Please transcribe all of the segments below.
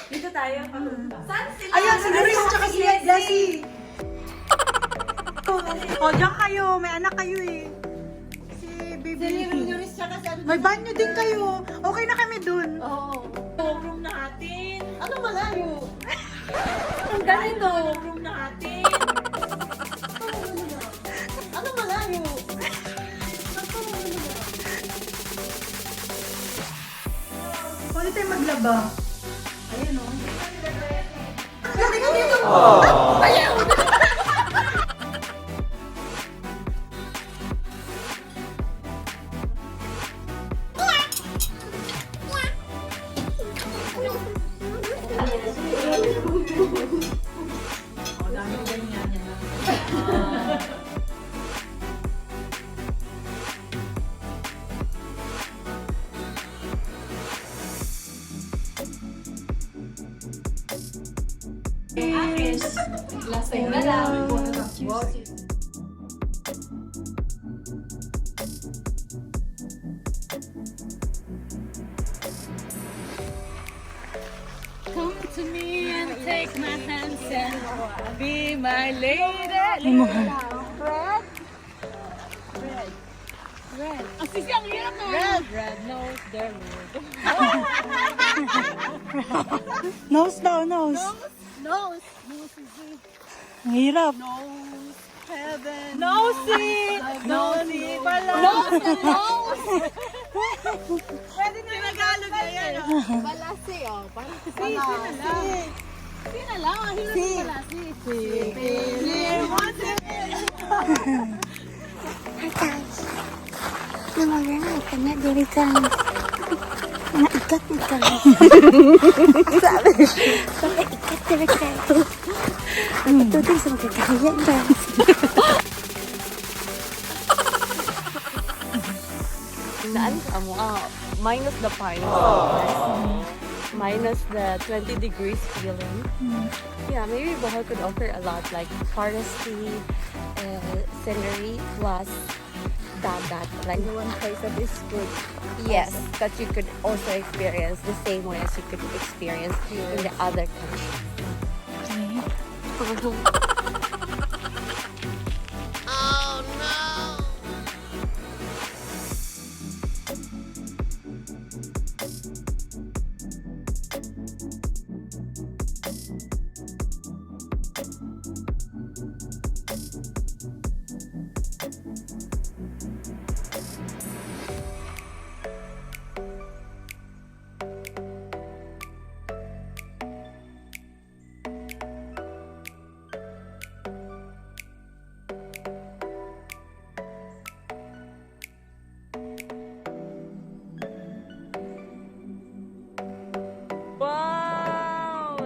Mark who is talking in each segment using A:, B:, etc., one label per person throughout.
A: Dito tayo. Saan sila?
B: Ayan, si Doris tsaka si Lassie. O, diyan kayo. May anak kayo eh. Si Baby.
A: Doris tsaka si
B: May banyo din kayo. Okay na kami dun.
A: Oo. Room natin. Ano malayo? Ang ganito. Room natin. Ano malayo?
B: Pwede tayo maglaba. Ayun o. Laki ka dito! Ayaw!
A: Lasing na lang. Come to me and take my hands and be my lady. Red. Ang sisi, ang hirap na. Red knows their word.
B: Nose daw, nose.
A: Nose.
B: Ang hirap.
A: Nose. Heaven.
B: Nosy! Nosy pala.
A: Nose.
B: Pwede na Tagalog na yan.
A: Balasi, oh. Balasi. Sina lang. Ang hirap ng balasi.
C: Hi guys. Namagana ka na diri ka. Naikat ni ka. Sabi ikat diri ka. Ang tuting sa magkakahiyan guys.
D: Naan ka mo? Minus the pine. Minus the 20 degrees feeling. Yeah, maybe Bohol could offer a lot like foresty, scenery plus dagat. Like
A: One place that is good.
D: yes, that you could also experience the same way as you could experience in the other countries. Wow!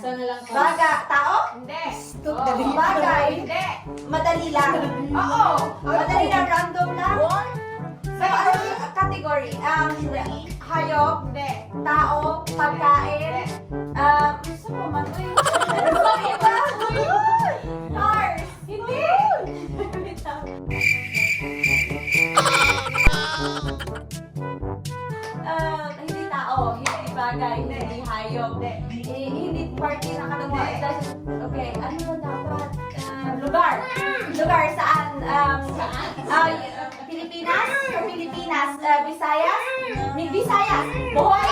B: Bagay. Tao? Hindi. Bagay. Hindi. Madali lang. Oo. Madali lang. Random lang. So, ano yung category? Hayop? Hindi. Tao? Pagkain? Gusto mo man? Ano ba iba? Cars? Hindi. Hindi tao, hindi bagay, hindi hayop, hindi party na kategory. Okay, ano ba dapat? Lugar. Lugar saan? Pilipinas? Pilipinas. Visayas? Visayas. Bohol?